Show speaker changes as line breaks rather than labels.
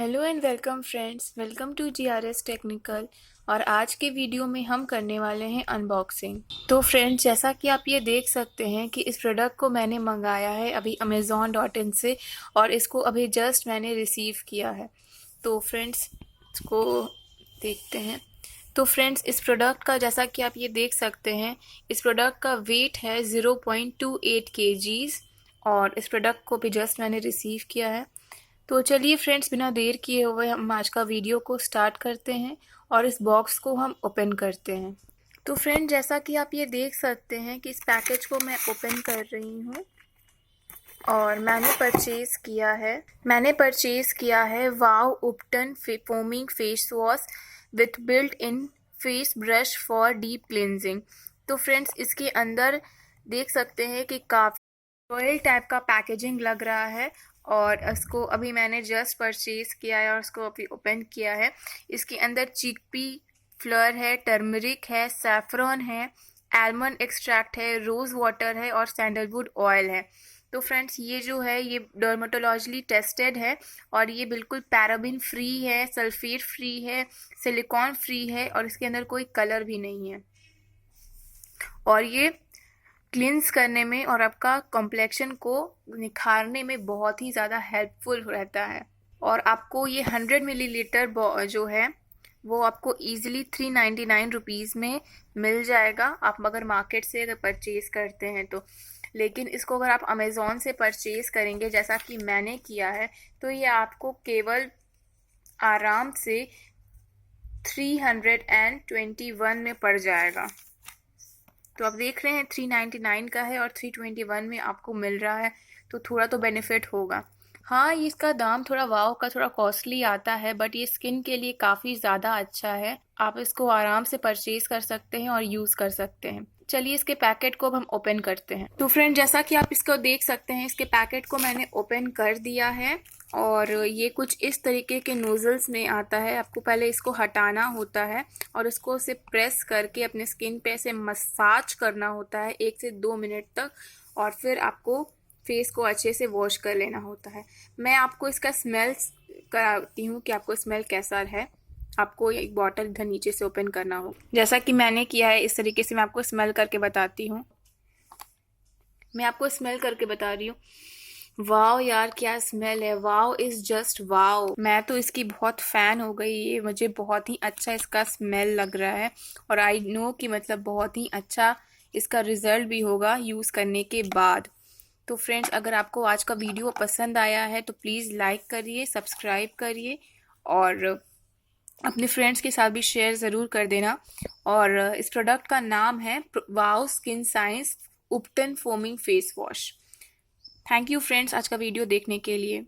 Hello and welcome friends, welcome to GRS technical. और आज के वीडियो में हम करने वाले हैं अनबॉक्सिंग। तो फ्रेंड्स, जैसा कि आप ये देख सकते हैं कि इस प्रोडक्ट को मैंने मंगाया है अभी amazon.in से, और इसको अभी जस्ट मैंने रिसीव किया है। तो फ्रेंड्स, इसको देखते हैं। तो फ्रेंड्स, इस प्रोडक्ट का जैसा कि आप ये देख सकते हैं, इस प्रोडक्ट का वेट है 0.28 kgs, और इस प्रोडक्ट को भी जस्ट मैंने रिसीव किया है। तो चलिए फ्रेंड्स, बिना देर किए हुए हम आज का वीडियो को स्टार्ट करते हैं और इस बॉक्स को हम ओपन करते हैं। तो फ्रेंड, जैसा कि आप ये देख सकते हैं कि इस पैकेज को मैं ओपन कर रही हूँ और मैंने परचेज किया है वाव ubtan foaming face wash with built in face brush for deep cleansing. तो फ्रेंड्स, इसके अंदर देख सकते हैं कि काफ़ी रॉयल टाइप का पैकेजिंग लग रहा है, और इसको अभी मैंने जस्ट परचेज किया है और इसको अभी ओपन किया है। इसके अंदर चिकपी फ्लर है, टर्मरिक है, सैफरॉन है, आलमंड एक्सट्रैक्ट है, रोज़ वाटर है और सैंडलवुड ऑयल है। तो फ्रेंड्स, ये जो है ये डर्माटोलॉजिकली टेस्टेड है और ये बिल्कुल पैराबिन फ्री है, सल्फेट फ्री है, सिलिकॉन फ्री है और इसके अंदर कोई कलर भी नहीं है। और ये क्लिन्स करने में और आपका कॉम्प्लेक्शन को निखारने में बहुत ही ज़्यादा हेल्पफुल रहता है। और आपको ये 100 मिलीलीटर जो है वो आपको ईजिली 399 रुपीज़ में मिल जाएगा, आप अगर मार्केट से अगर परचेज़ करते हैं तो। लेकिन इसको अगर आप अमेज़ॉन से परचेज़ करेंगे जैसा कि मैंने किया है, तो ये आपको केवल आराम से 321 में पड़ जाएगा। तो आप देख रहे हैं 399 का है और 321 में आपको मिल रहा है, तो थोड़ा तो बेनिफिट होगा। हाँ, ये इसका दाम थोड़ा वाव का थोड़ा कॉस्टली आता है, बट ये स्किन के लिए काफ़ी ज़्यादा अच्छा है। आप इसको आराम से परचेज कर सकते हैं और यूज़ कर सकते हैं। चलिए इसके पैकेट को अब हम ओपन करते हैं। तो फ्रेंड, जैसा कि आप इसको देख सकते हैं, इसके पैकेट को मैंने ओपन कर दिया है और ये कुछ इस तरीके के नोजल्स में आता है। आपको पहले इसको हटाना होता है और इसको से प्रेस करके अपने स्किन पे से मसाज करना होता है 1 से 2 मिनट तक, और फिर आपको फेस को अच्छे से वॉश कर लेना होता है। मैं आपको इसका स्मेल कराती हूँ कि आपको स्मेल कैसा है। आपको एक बॉटल इधर नीचे से ओपन करना हो, जैसा कि मैंने किया है इस तरीके से। मैं आपको स्मेल करके बताती हूँ। मैं आपको स्मेल करके बता रही हूँ। वाओ यार, क्या स्मेल है! Wow is just wow. मैं तो इसकी बहुत फ़ैन हो गई। ये मुझे बहुत ही अच्छा इसका स्मेल लग रहा है, और आई नो कि मतलब बहुत ही अच्छा इसका रिज़ल्ट भी होगा यूज़ करने के बाद। तो फ्रेंड्स, अगर आपको आज का वीडियो पसंद आया है तो प्लीज़ लाइक करिए, सब्सक्राइब करिए और अपने फ्रेंड्स के साथ भी शेयर ज़रूर कर देना। और इस प्रोडक्ट का नाम है वाओ skin science ubtan foaming face wash. Thank you friends आज का वीडियो देखने के लिए।